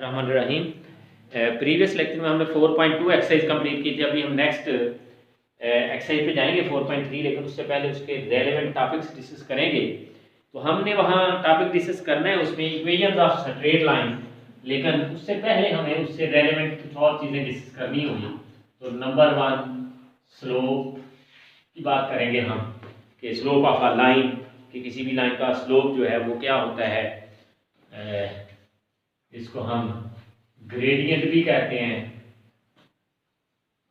रहमान रहीम। Previous lecture में हमने 4.2 exercise complete की थी। अभी हम नेक्स्ट एक्सरसाइज पे जाएंगे 4.3, लेकिन उससे पहले उसके रेलेवेंट टॉपिक्स डिस्कस करेंगे। तो हमने वहाँ टॉपिक डिस्कस करना है, उसमें इक्वेशंस ऑफ स्ट्रेट लाइन, लेकिन उससे पहले हमें उससे रेलेवेंट कुछ और चीज़ें डिस्कस करनी होगी। तो नंबर 1 स्लोप की बात करेंगे हम, कि स्लोप ऑफ अ लाइन, कि किसी भी लाइन का स्लोप जो है वो क्या होता है। इसको हम ग्रेडियंट भी कहते हैं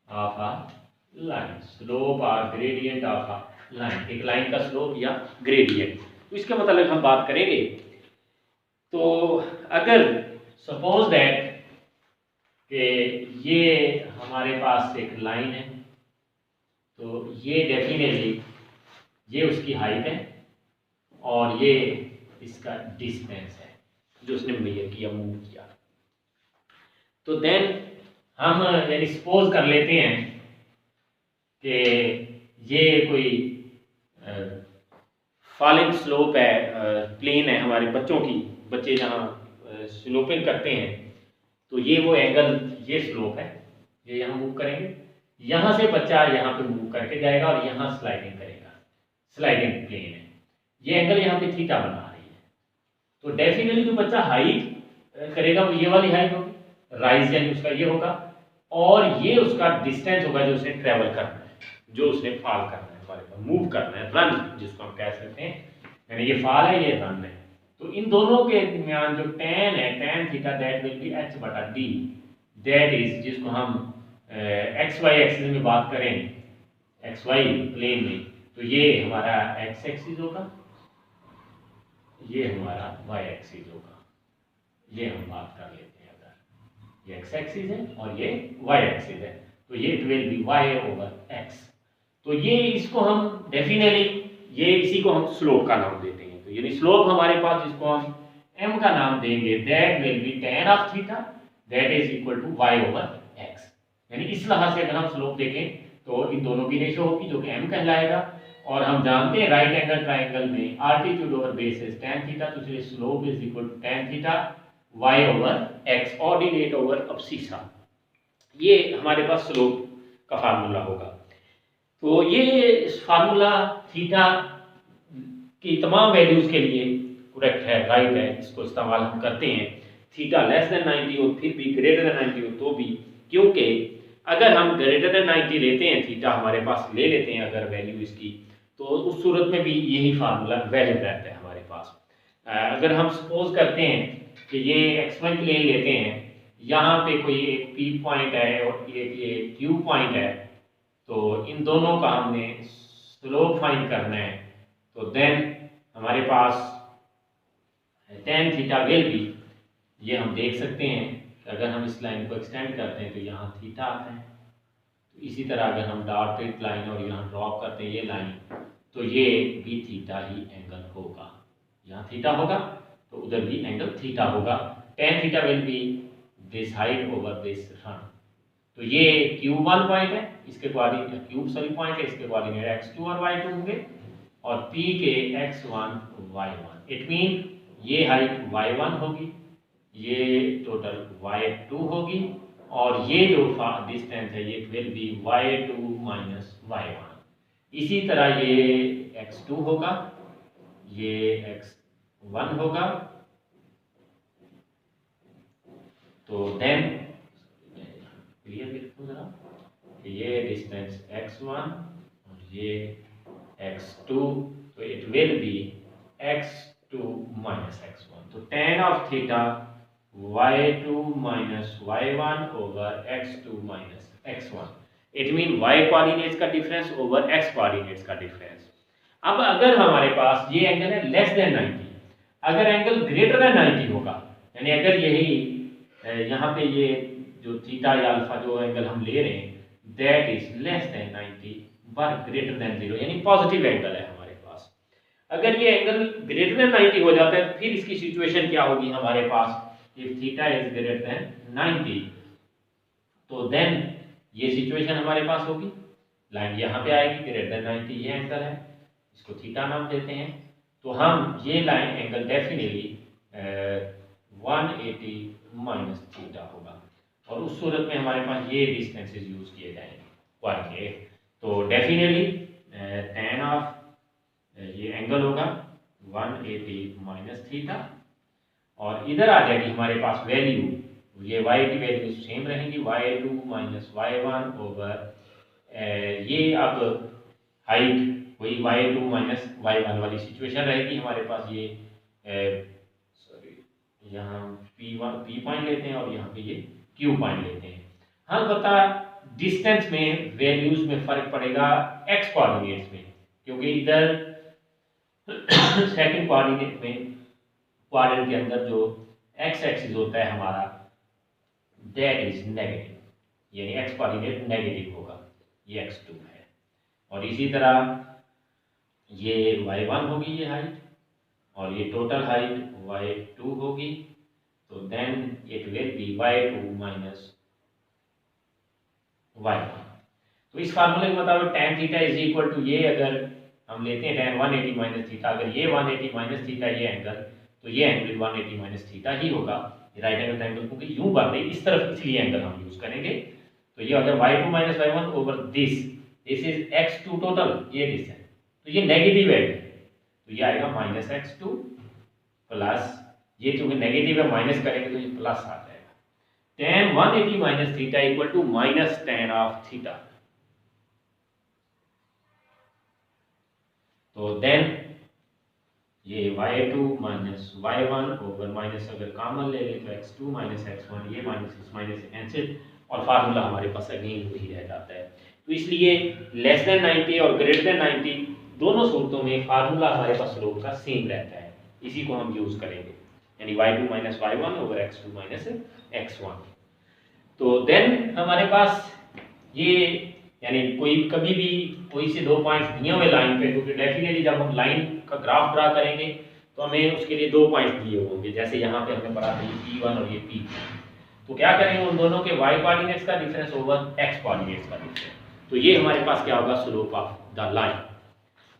ऑफ अ लाइन, स्लोप और ग्रेडियंट ऑफ अ लाइन, एक लाइन का स्लोप या ग्रेडियंट। तो इसके मतलब हम बात करेंगे। तो अगर सपोज दैट कि ये हमारे पास एक लाइन है, तो ये डेफिनेटली ये उसकी हाइट है और ये इसका डिस्टेंस है जो उसने मेजर किया, मूव किया। तो देन हम यानी सपोज कर लेते हैं कि ये कोई फॉलिंग स्लोप है, प्लेन है हमारे बच्चों की, बच्चे जहाँ स्लोपिंग करते हैं, तो ये वो एंगल, ये स्लोप है, ये यहाँ मूव करेंगे, यहाँ से बच्चा यहाँ पे मूव करके जाएगा और यहाँ स्लाइडिंग करेगा, स्लाइडिंग प्लेन है, ये एंगल यहाँ पे थीटा बना रही है। तो डेफिनेटली जो बच्चा हाइट करेगा वो ये वाली हाइट होगी, राइज यानी उसका ये होगा, और ये उसका डिस्टेंस होगा जो उसने ट्रेवल करना है, जो उसने फॉल करना है, हमारे पास मूव करना है, रन जिसको हम कह सकते हैं, यानी ये फॉल है, ये रन है। तो इन दोनों के दरमियान जो tan है, tan theta, that will B h बटा d, दैट इज, जिसको हम एक्स वाई एक्सिस में बात करें, एक्स वाई प्लेन में, तो ये हमारा एक्स एक्सिस होगा, ये हमारा वाई एक्सिस होगा। ये हम बात कर लेते हैं, अगर ये एक्स एक्सिस है और ये वाई एक्सिस है, तो ये it will be Y over X. तो ये इसको हम डेफिनेटली, ये इसी को हम स्लोप का नाम देते हैं। तो यानी स्लोप हमारे पास, जिसको हम m का नाम देंगे, that will be tan of theta, that is equal to y over x। यानी इस लिहाज से अगर हम स्लोप देखें तो इन दोनों की रेशो होगी जो कि m कहलाएगा, और हम जानते हैं राइट एंगल ट्राइंगल में altitude over base is tan theta, तो इसलिए slope is equal to tan theta y over x, ordinate over abscissa. ये हमारे पास स्लोप का फार्मूला होगा। तो ये फार्मूला थीटा की तमाम वैल्यूज के लिए करेक्ट है, राइट है, इसको इस्तेमाल हम करते हैं। थीटा लेस देन 90 हो, फिर भी ग्रेटर देन 90 हो तो भी, क्योंकि अगर हम ग्रेटर देन 90 लेते हैं, थीटा हमारे पास ले लेते हैं अगर वैल्यू इसकी, तो उस सूरत में भी यही फार्मूला वैलिड रहता है हमारे पास। अगर हम सपोज करते हैं कि ये एक्स1 प्लेन लेते हैं, यहाँ पे कोई एक पी पॉइंट है और ये क्यू पॉइंट है, तो इन दोनों का हमने स्लोप फाइंड करना है। तो देन हमारे पास tan थीटा विल बी, ये हम देख सकते हैं कि अगर हम इस लाइन को एक्सटेंड करते हैं तो यहाँ थीटा आता है। तो इसी तरह अगर हम डॉटेड लाइन और यहाँ ड्रॉप करते हैं ये लाइन, तो ये भी थीटा ही एंगल होगा, यहाँ थीटा होगा तो उधर भी एंगल थीटा होगा। tan theta will be this height over this run. तो ये Q1 पॉइंट है, इसके कोऑर्डिनेट क्यूब सॉरी पॉइंट है, इसके कोऑर्डिनेट x2 और y2 होंगे, और P के x1 y1, इट मीन ये हाइट y1 होगी, ये टोटल y2 होगी, और ये जो डिस्टेंस है ये will be y2 minus y1। इसी तरह ये x2 होगा, ये x1 होगा। तो देन क्लियर लिखो जरा, ये डिस्टेंस x1 और ये x2, तो it will B x2 minus x1। तो tan of theta y2 minus y1 over x2 minus x1, it mean y coordinates का डिफरेंस ओवर x कोऑर्डिनेट्स का डिफरेंस। अब अगर हमारे पास ये एंगल है लेस देन 90, अगर एंगल ग्रेटर देन 90 होगा, यानी अगर यही यहाँ पे ये जो थीटा या अल्फा जो एंगल हम ले रहे हैं, that is less than 90 but greater than 0, यानी पॉजिटिव एंगल है हमारे पास। अगर ये एंगल ग्रेटर देन 90 हो जाता है, फिर इसकी सिचुएशन क्या होगी हमारे पास, if theta is greater than 90, तो देन ये सिचुएशन हमारे पास होगी, लाइन यहाँ पे आएगी, ग्रेटर देन 90 ये एंगल है, इसको थीटा नाम देते हैं। तो हम ये line angle definitely 180 minus theta होगा। और उस सूरत में हमारे पास ये डिस्टेंसेस यूज किए जाएंगे वाई के। तो डेफिनेटली tan ऑफ ये एंगल होगा 180 माइनस थीटा, और इधर आ जाएगी हमारे पास वैल्यू, ये y की वैल्यू सेम रहेंगी y2 माइनस y1 ओवर ये अब हाइट वही y2 माइनस y1 वाली सिचुएशन रहेगी हमारे पास। ये सॉरी यहाँ P पॉइंट लेते हैं और यहाँ पे ये Q पॉइंट लेते हैं। हाँ पता डिस्टेंस में वैल्यूज में फर्क पड़ेगा x कोऑर्डिनेट्स में, क्योंकि इधर सेकंड कोऑर्डिनेट में क्वाड्रेंट के अंदर जो x एक्सिस होता है हमारा दैट इज नेगेटिव, यानी x कोऑर्डिनेट नेगेटिव होगा, ये x2 है। और इसी तरह ये y1 होगी ये हाइट, और ये टोटल हाइट y2 होगी, तो then it will be y2 minus y1। तो इस फार्मूले के मुताबिक tan theta is equal to ये, अगर हम लेते हैं tan 180 माइनस थीटा, अगर ये 180 माइनस थीटा ये एंगल, तो ये एंगल 180 माइनस थीटा ही होगा, राइट एंगल ट्रायंगल, क्योंकि यूं बढ़ रही इस तरफ इसलिए एंगल हम यूज करेंगे। तो ये अगर y2 minus y1 over this is x2 total, ये डिस्टेंस, तो ये नेगेटिव है, तो ये आएगा माइनस x2 प्लस, ये चूंकि नेगेटिव है माइनस करेंगे तो ये प्लस आ जाएगा, tan 180 minus theta equal to minus tan of theta. तो देन ये y2 minus y1 over minus, अगर कॉमन ले लें तो x2 माइनस x1, ये माइनस कैंसिल, और फार्मूला हमारे पास अगेन वही रह जाता है। तो इसलिए लेस देन 90 और ग्रेटर देन 90 दोनों सूरतों में फार्मूला हमारे पास स्लोप का सेम रहता है, इसी को हम यूज करेंगे, यानी y2 minus y1 over x2 minus x1। तो देन हमारे पास ये, यानी कोई कभी भी कोई से दो पॉइंट्स दिए हुए लाइन पे, क्योंकि डेफिनेटली जब हम लाइन का ग्राफ ड्रा करेंगे तो हमें उसके लिए दो पॉइंट्स दिए होंगे, जैसे यहाँ पे हमने पढ़ा था ये P1 और ये P2। तो क्या करेंगे, उन दोनों के y कोऑर्डिनेट्स का डिफरेंस ओवर x कोऑर्डिनेट्स का डिफरेंस, तो ये हमारे पास क्या होगा, स्लोप ऑफ द लाइन।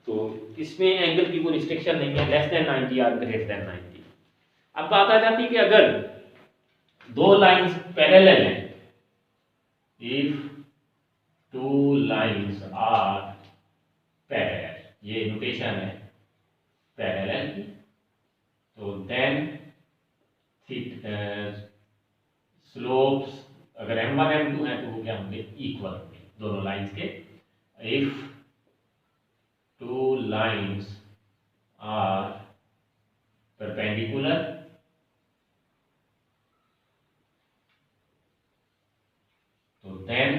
तो इसमें एंगल की कोई रिस्ट्रिक्शन नहीं है, लेस देन 90 और ग्रेटर देन 90। अब बात आ जाती है कि अगर दो लाइंस पैरेलल हैं, if two lines are parallel, ये नोटेशन है पैरेलल की, तो देन स्लोप्स अगर m1 m2 है तो वो क्या होंगे, इक्वल होंगे दोनों लाइंस के। If two lines are perpendicular, तो देन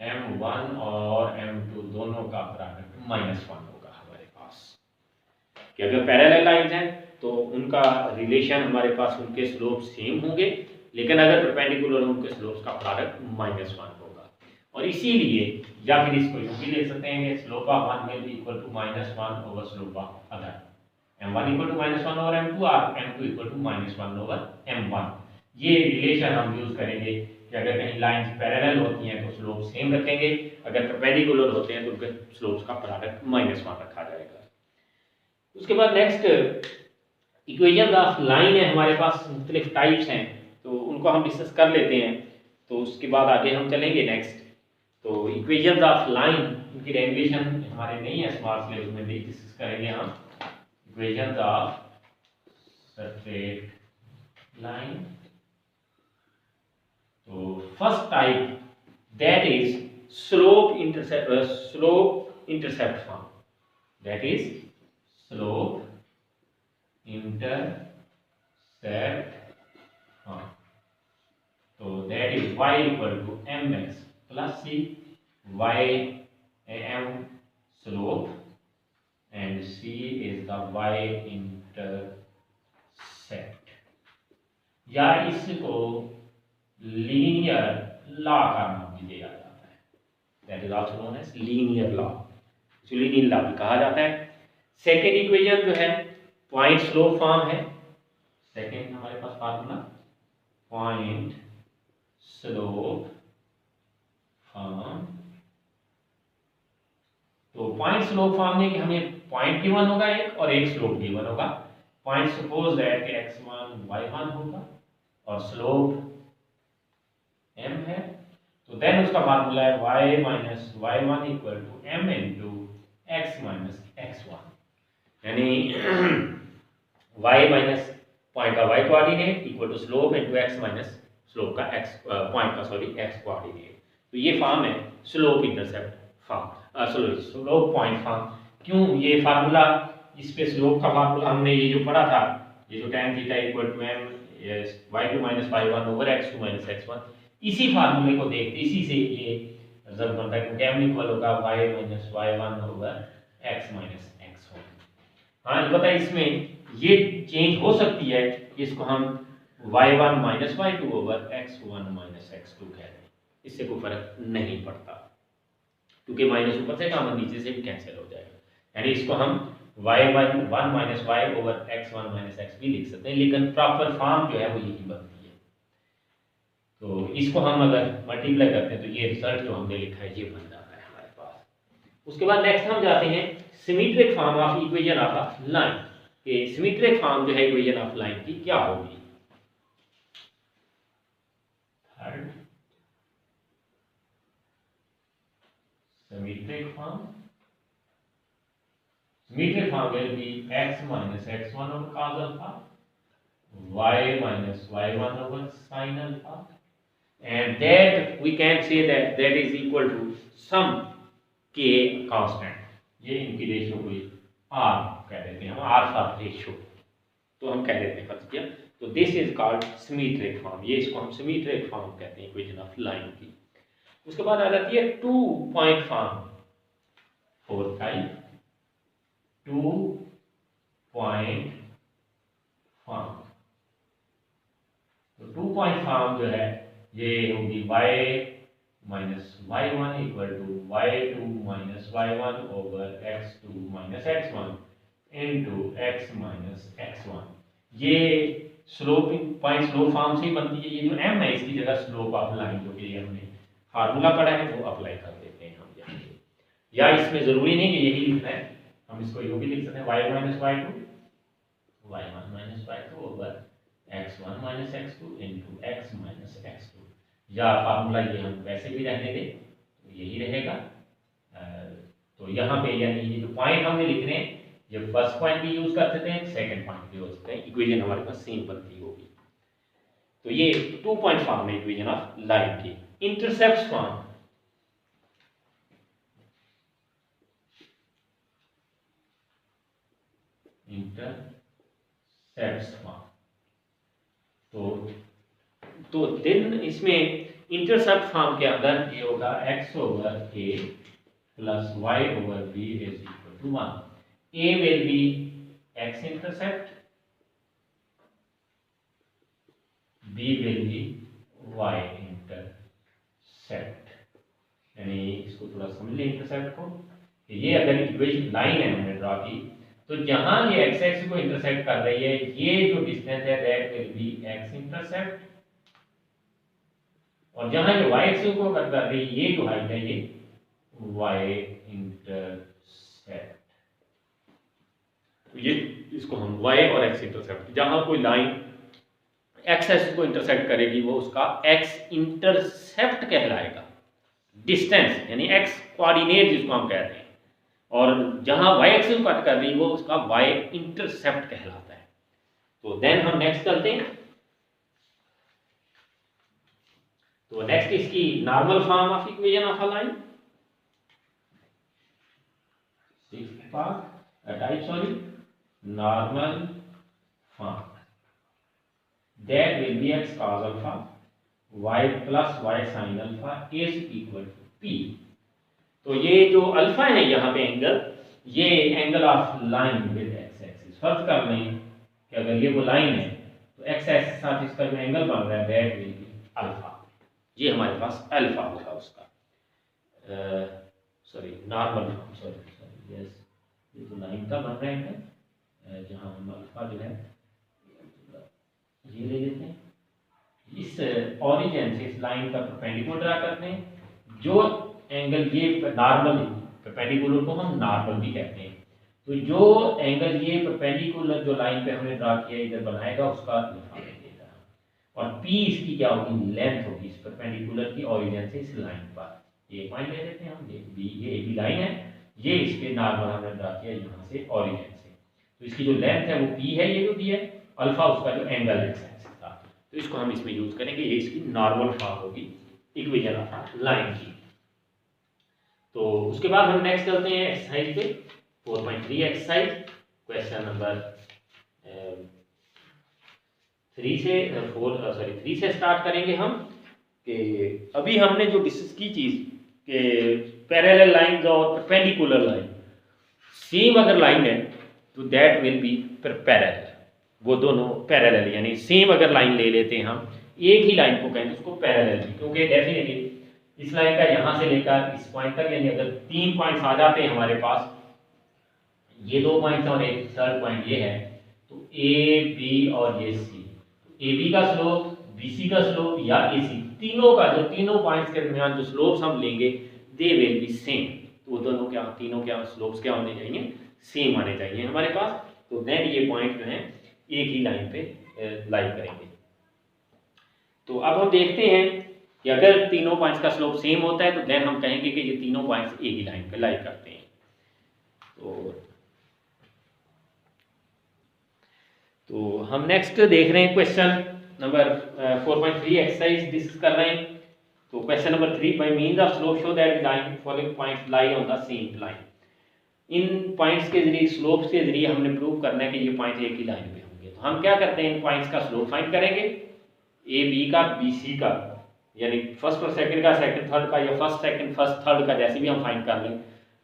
m1 और m2 दोनों का प्रोडक्ट -1 होगा हमारे पास, कि अगर पैरेलल लाइंस हैं तो उनका रिलेशन हमारे पास, उनके स्लोप सेम होंगे, लेकिन अगर परपेंडिकुलर उनके स्लोप्स का प्रोडक्ट -1 होगा। और इसीलिए या फिर इसको यूं भी लिख सकते हैं कि slope of one will be equal to -1 over slope of other, m1 equal to -1 over m2 और m2 equal to -1 over m1। ये रिलेशन हम यूज करेंगे कि अगर कहीं लाइंस पैरेलल होती हैं तो स्लोप सेम रखेंगे, अगर परपेंडिकुलर होते हैं तो उनके स्लोप्स का प्रोडक्ट -1 रखा जाएगा। उसके बाद नेक्स्ट इक्वेशन ऑफ लाइन है, हमारे पास मुख्तलिफ टाइप्स हैं, तो उनको हम डिस्कस कर लेते हैं, तो उसके बाद आगे हम चलेंगे नेक्स्ट। तो इक्वेशन ऑफ लाइन, उनकी डेरिवेशन हमारे नहीं है स्मार्ट सिलेबस में, डिस्कस करेंगे हम इक्वेशन ऑफ स्ट्रेट लाइन। तो first type that is slope intercept form, that is slope intercept form. तो that is y equal to mx plus c, y m slope and c is the y intercept, या इसको linear law का नाम भी दिया जाता है, that is also known as linear law, linear law भी कहा जाता है। सेकेंड इक्वेशन जो है पॉइंट स्लोप फॉर्म है, सेकेंड हमारे पास फार्मूला पॉइंट स्लोप फॉर्म। तो पॉइंट स्लोप फॉर्म में कि हमें पॉइंट गिवन होगा एक और एक स्लोप गिवन होगा। पॉइंट सपोज दैट कि x1 y1 होगा और स्लोप m है, तो देन उसका फार्मूला है y minus y1 equal to m into x minus x1, यानी y माइनस पॉइंट का y coordinate equal to slope into x minus slope का x पॉइंट का x कोऑर्डिनेट। तो ये फॉर्म है slope intercept form, slope point form. क्यों ये फार्मूला, इस पे स्लोप का फार्मूला हमने ये जो पढ़ा था, ये जो tan theta equal to m y2 minus y1 over x2 minus x1, इसी फार्मूले को देखते इसी से ये रिजल्ट बनता है, क्योंकि m इक्वल होगा y minus y1 over x minus x1। हाँ ये बताइए, इसमें ये चेंज हो सकती है, इसको हम y1 minus y2 over x1 minus x2 कह रहे हैं, इससे कोई फर्क नहीं पड़ता, क्योंकि माइनस ऊपर से कॉमन नीचे से भी कैंसिल हो जाएगा, यानी इसको हम y1 minus y over x1 minus x भी लिख सकते हैं, लेकिन प्रॉपर फॉर्म जो है वो यही बनती है। तो इसको हम अगर मल्टीप्लाई करते हैं तो ये रिजल्ट जो हमने लिखा है ये बन जाता है हमारे पास। उसके बाद नेक्स्ट हम जाते हैं symmetric form of equation of a line, कि सिमेट्रिक फॉर्म जो है इक्वेशन ऑफ लाइन की क्या होगी। Third symmetric form will be x minus x1 over cos alpha, y minus y1 over sin alpha, and that we can say that is equal to sum k constant, ये इनकी ratio को r कह देते हैं हम, alpha ratio तो हम कह देते हैं फर्स्ट किया, तो this is called symmetric form, ये इसको हम सिमेट्रिक फॉर्म कहते हैं इक्वेशन ऑफ लाइन की। उसके बाद आ जाती है 2 point form, 4 type 2 point form. तो 2 पॉइंट फॉर्म जो है ये होगी y minus y1 equal to y2 minus y1 over x2 minus x1 into x minus x1। ये स्लोप पॉइंट स्लोप फॉर्म से ही बनती है, ये जो m है इसकी जगह स्लोप ऑफ लाइन जो कि हमने फार्मूला पढ़ा है वो अप्लाई कर देते हैं हम यहाँ पे, या इसमें जरूरी नहीं कि यही लिखना है, हम इसको यूं भी लिख सकते हैं y minus y2 y1 minus y2 over x1 minus x2 into x minus x2, या फार्मूला ये हम वैसे भी रहने दें तो यही रहेगा। तो यहाँ पे यानी ये जो पॉइंट हमने लिखने हैं ये फर्स्ट पॉइंट भी यूज कर सकते हैं, सेकंड पॉइंट भी यूज करते हैं, इक्वेशन हमारे पास सेम बनती होगी। तो ये 2 पॉइंट फॉर्म है इक्वेशन ऑफ लाइन की। इंटरसेप्ट फॉर्म, इंटरसेप्ट फॉर्म, तो दिन इसमें इंटरसेप्ट फॉर्म के अंदर ये होगा x over a plus y over b is equal to 1। a will be x intercept, b will be y intercept, यानी इसको थोड़ा समझ लें इंटरसेप्ट को, ये अगर इक्वेशन लाइन है हमने ड्रॉ की, तो जहां ये x एक्सिस को इंटरसेक्ट कर रही है, ये जो डिस्टेंस है that will B x intercept, और जहां ये y एक्सिस को कट कर रही है, ये जो हाइट है ये y इंटरसेप्ट। ये इसको हम y और x इंटरसेप्ट, जहां कोई लाइन x एक्सिस को इंटरसेक्ट करेगी वो उसका x इंटरसेप्ट कहलाएगा, डिस्टेंस यानी x कोऑर्डिनेट जिसको हम कहते हैं, और जहां y एक्सिस को कट कर रही वो उसका y इंटरसेप्ट कहलाता है। तो देन हम नेक्स्ट चलते हैं, तो नेक्स्ट इसकी normal form of equation of a line, normal form, that will be x cos alpha y plus y sin alpha is equal to p। तो ये जो अल्फा है यहाँ पे एंगल, ये angle of line with x axis. फर्ज कर लें कि अगर ये वो लाइन है तो x एक्सिस के साथ इसका जो एंगल बन रहा है दैट विल बी अल्फा, ये हमारे पास अल्फा होगा उसका, sorry normal form, sorry yes, ये तो लाइन का बन रहा है जहां हम अल्फा जो है ये ले लेते हैं, इस ओरिजिन से इस लाइन का परपेंडिकुलर ड्रा करते हैं, जो एंगल ये नॉर्मल परपेंडिकुलर को हम नॉर्मल भी कहते हैं। तो जो एंगल ये परपेंडिकुलर जो लाइन पे हमने ड्रा किया इधर बनाएगा उसका अल्फा मिलेगा, और पी इसकी क्या होगी, लेंथ होगी इस परपेंडिकुलर की ओरिजिन से इस लाइन पर। ये पॉइंट ले लेते हैं हम, ये बी लाइन है, ये इसके नॉर्मल हमने ड्रा किया यहाँ से ओरिजिन से, तो इसकी जो लेंथ है वो पी है, ये जो पी है, अल्फा उसका जो एंगल है था, तो इसको हम इसमें यूज करेंगे, ये इसकी नॉर्मल फॉर्म होगी इक्वेशन ऑफ लाइन की। तो उसके बाद हम नेक्स्ट चलते हैं एक्सरसाइज पे 4.3 एक्सरसाइज, क्वेश्चन नंबर 3 से स्टार्ट करेंगे हम। कि अभी हमने जो डिस्कस की चीज कि पैरेलल लाइन और परपेंडिकुलर लाइन सेम अगर लाइन है तो दैट विल बी पैरेलल, वो दोनों पैरेलल यानी सेम अगर लाइन ले लेते हैं हम, एक ही लाइन को कहेंगे उसको पैरेलल, क्योंकि डेफिनेटली इस लाइन का यहाँ से लेकर इस पॉइंट तक, यानी अगर 3 पॉइंट्स आ जाते हैं हमारे पास, ये 2 पॉइंट्स और एक थर्ड पॉइंट ये है, तो ए बी और ये सी, ए बी का स्लोप, बी सी का स्लोप या ए सी, तीनों का जो तीनों पॉइंट्स के दरमियान जो स्लोप्स हम लेंगे दे विल बी सेम, तो वो दोनों क्या, तीनों क्या स्लोप्स क्या होने चाहिए, सेम आने चाहिए हमारे पास। तो देन ये पॉइंट जो है एक ही लाइन पे लाई करेंगे। तो अब हम देखते हैं कि अगर तीनों पॉइंट्स का स्लोप सेम होता है तो देन हम कहेंगे कि ये तीनों पॉइंट्स एक ही लाइन पे लाई करते हैं। तो हम नेक्स्ट देख रहे हैं क्वेश्चन नंबर 4.3 एक्सरसाइज डिस्कस कर रहे हैं। तो question number 3, by means of slope show that line following points lie on the same line. In points के जरिए, स्लोप्स के जरिए हमने प्रूव करना है कि ये पॉइंट एक ही लाइन पे होंगे। तो हम क्या करते हैं, इन पॉइंट्स का स्लोप फाइंड करेंगे, ए बी का, बी सी का, यानी फर्स्ट और सेकंड का, सेकंड थर्ड का, या फर्स्ट सेकंड फर्स्ट थर्ड का, जैसे भी हम फाइंड कर लें,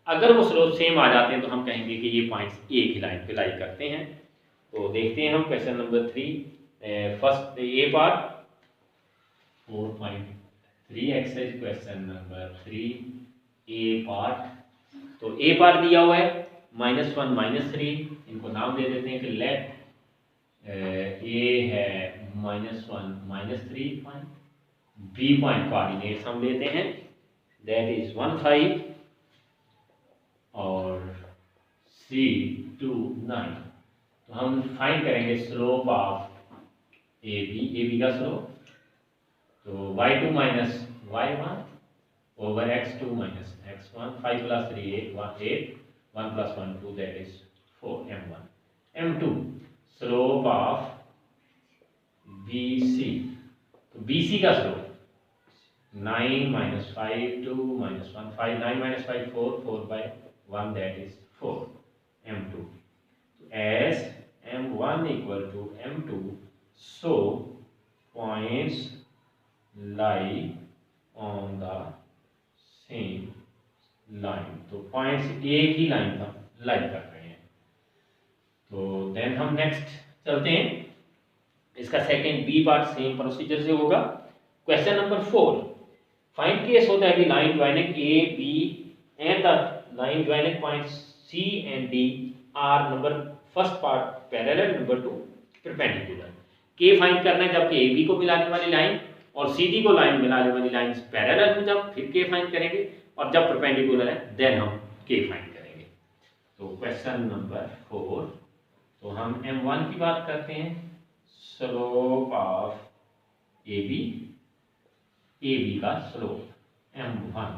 अगर वो स्लोप सेम आ जाते हैं तो हम कहेंगे कि ये पॉइंट्स एक ही लाइन पे लाई करते हैं। तो देखते हैं हम question number 3 first A part 4.3 exercise question number 3 A part. तो ए पार्ट दिया हुआ है -1 -3, इनको नाम दे देते हैं कि लेट ए है -1 -3 पॉइंट, बी पॉइंट कोऑर्डिनेट्स हम लेते हैं दैट इज 1 5 और सी 2 9। तो हम फाइंड करेंगे स्लोप ऑफ ए बी का स्लोप, तो y2 minus y1 over x2 minus x1, 5 plus 3 8 1 plus 1 2 that is 4 m1 m2 slope of BC। तो BC का slope 9 minus 5 2 minus 1 5 9 minus 5 4 4 by 1 that is 4 m2। As m1 equal to m2, so points lie on the same line। तो points एक ही line पर लाई कर रहे हैं। तो then हम नेक्स्ट चलते हैं, इसका second B part same procedure से होगा। क्वेश्चन नंबर 4, फाइंड केस होता है line joining A B and the line joining points C and D are number first part parallel, number 2 perpendicular. K find करना है जबकि ए बी को मिलाने वाली लाइन और सी डी को लाइन मिलाने वाली लाइन पैरेलल में, जब फिर के फाइंड करेंगे, और जब परपेंडिकुलर है देन हम के फाइंड करेंगे। तो क्वेश्चन नंबर 4, तो हम m1 की बात करते हैं, स्लोप ऑफ ए बी का स्लोप m1,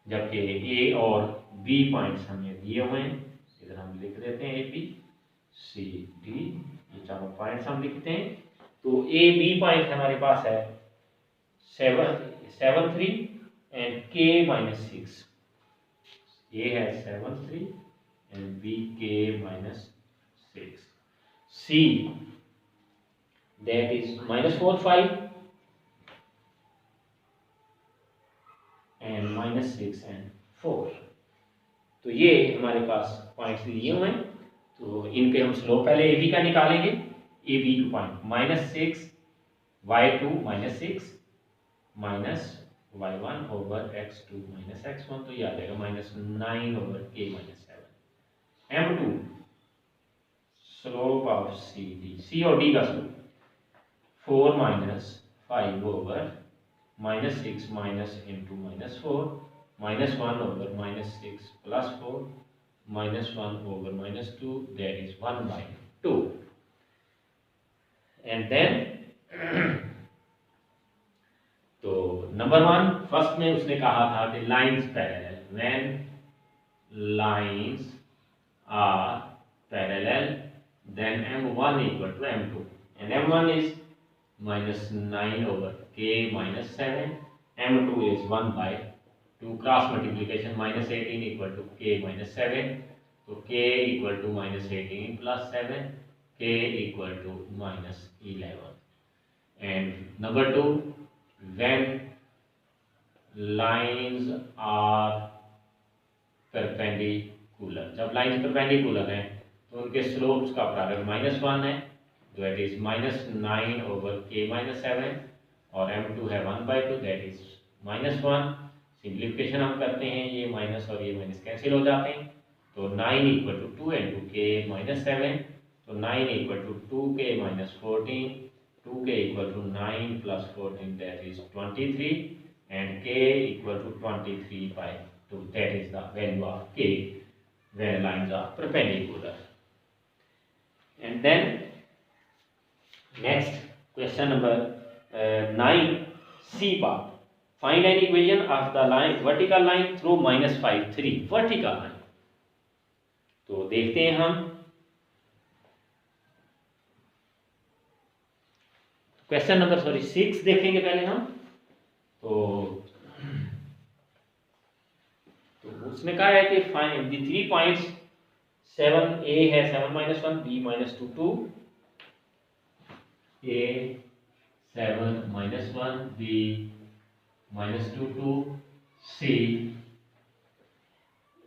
जबकि ए और बी पॉइंट्स हमें दिए हुए हैं, इधर हम लिख देते हैं ए बी सी डी, ये चारों पॉइंट्स हम लिखते हैं। तो ए बी पॉइंट हमारे पास है 7 3 एंड के -6, ये है 7 3 एंड बी के -6, see that is -4 5 and -6 and 4। तो ये हमारे पास पॉइंट्स दिए हुए हैं, तो इनके हम स्लोप पहले ए बी का निकालेंगे, A B two point -6 y2 -6 minus y1 over x2 minus x1, तो ये आ जाएगा -9 over k -7। m2 slope of C और डी का स्लोप 4 -5 over -6 - into -4 -1 over -6 + 4 -1/-2, that is 1/2. And then तो नंबर 1 फर्स्ट में उसने कहा था कि lines parallel, when lines are parallel then m1 equal to m2, and m1 is -9/k - 7, m2 is 1/2, cross multiplication -18 equal to k - 7, so k equal to -18 plus 7, k equal to -11. And number 2, when lines are perpendicular, जब lines perpendicular हैं तो उनके slopes का product -1 है, that is -9/k - 7, और m2 है 1/2, that is -1. Simplification हम करते हैं, ये माइनस और ये माइनस कैंसिल हो जाते हैं, तो 9 = 2 × k - 7, तो 9 = 2k - 14, 2k = 9 + 14, that is 23, and k = 23/2, that is the value of k when lines are perpendicular. And then next question number 9, C part. Find an equation of the line vertical line through -5, 3 vertical line. तो देखते हैं हम question number 6 देखेंगे पहले हम। तो उसने कहा है कि फाइंड द 3 पॉइंट्स, 7 a है 7 - 1, b - 2 2, a 7 - 1, b -2 2, c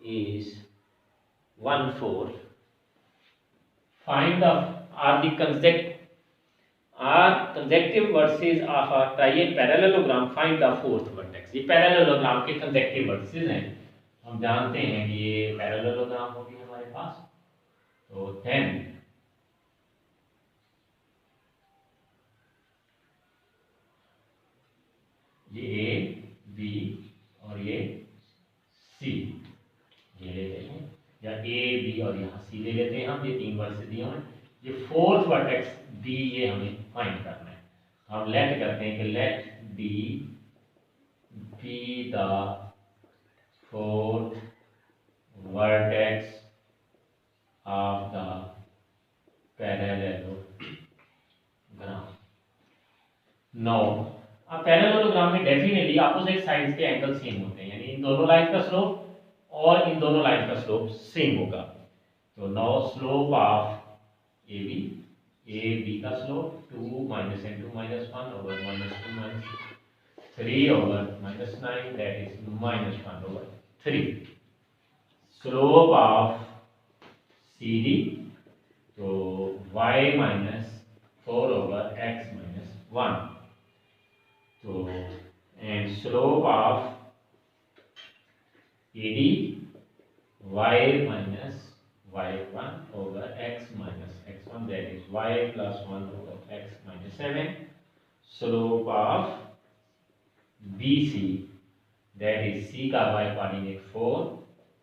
is 1 4. Find the consecutive vertices of a parallelogram. Find the fourth vertex. ये पैरेललोग्राम के consecutive vertices हैं, हम जानते हैं कि ये पैरेललोग्राम होगी हमारे पास। तो 10 ये ए बी और ये सी, ये ले लेते हैं, या ए बी और यहाँ सी ले लेते हैं हम, ये 3 वर्सेस दिए हैं। ये फोर्थ वर्टेक्स डी, ये हमें फाइंड करना है। हम लेट करते हैं कि let D be the fourth vertex of the parallelogram. No, अब पैरेललोग्राम में डेफिनेटली अपोजिट साइड्स के एंगल सेम होते हैं, यानी इन दोनों लाइन का स्लोप और इन दोनों लाइन का स्लोप सेम होगा। तो no slope of A B का slope 2 - n2 - 1 over -2 - 3 over -9, that is -1/3. Slope of CD, तो y - 4 over x - 1. तो and slope of AD, y minus y1 over x minus x1, that is y plus 1 over x minus 7. Slope of BC, that is C का y coordinate 4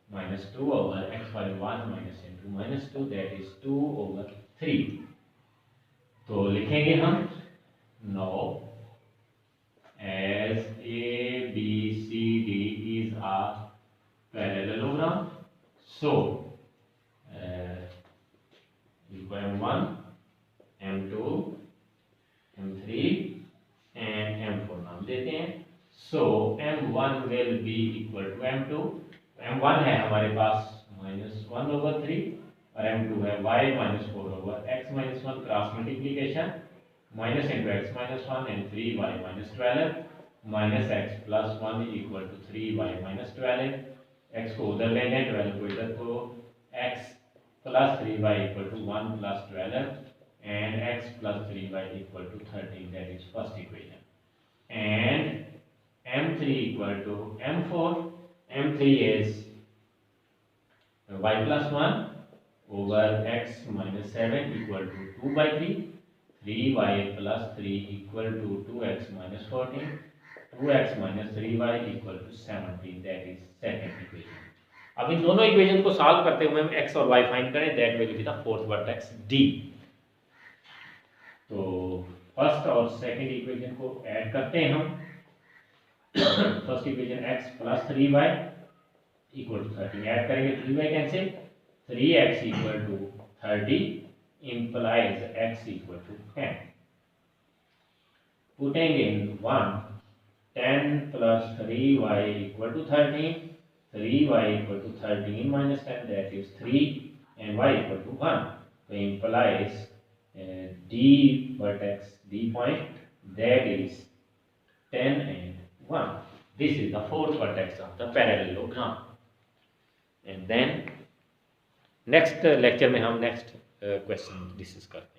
minus 2 over x by 1 minus into minus 2, that is 2 over 3. तो लिखेंगे हम now as ABCD is a parallelogram, so M1, M2, M3 and M4 नाम देते हैं। So M1 will be equal to M2. M1 है हमारे पास -1/3 और M2 है y - 4 over x - 1, cross multiplication minus into x minus 1 and 3y minus 12 minus x plus 1 equal to 3y minus 12. x को उधर लेंगे, 12 को इधर, तो x plus 3y equal to 1 plus 12 and x plus 3y equal to 13, that is first equation. And m3 equal to m4. m3 is y plus 1 over x minus 7 equal to 2/3. 3y plus 3 equal to 2x minus 14, 2x minus 3y equal to 17, that is second equation. अब इन दोनों equation को solve करते हुए हम x और y find करें, that will be the fourth vertex D। तो first और सेकंड इक्वेशन को ऐड करते हैं हम। First equation x plus 3y equal to 30, add करेंगे 3y cancel, 3x equal to 30 implies x equal to 10. Putting in 1, 10 plus 3y equal to 13, 3y equal to 13 minus 10, that is 3, and y equal to 1. So implies D vertex, D point, that is 10 and 1. This is the fourth vertex of the parallelogram. And then next lecture में हम next question discuss करते हैं।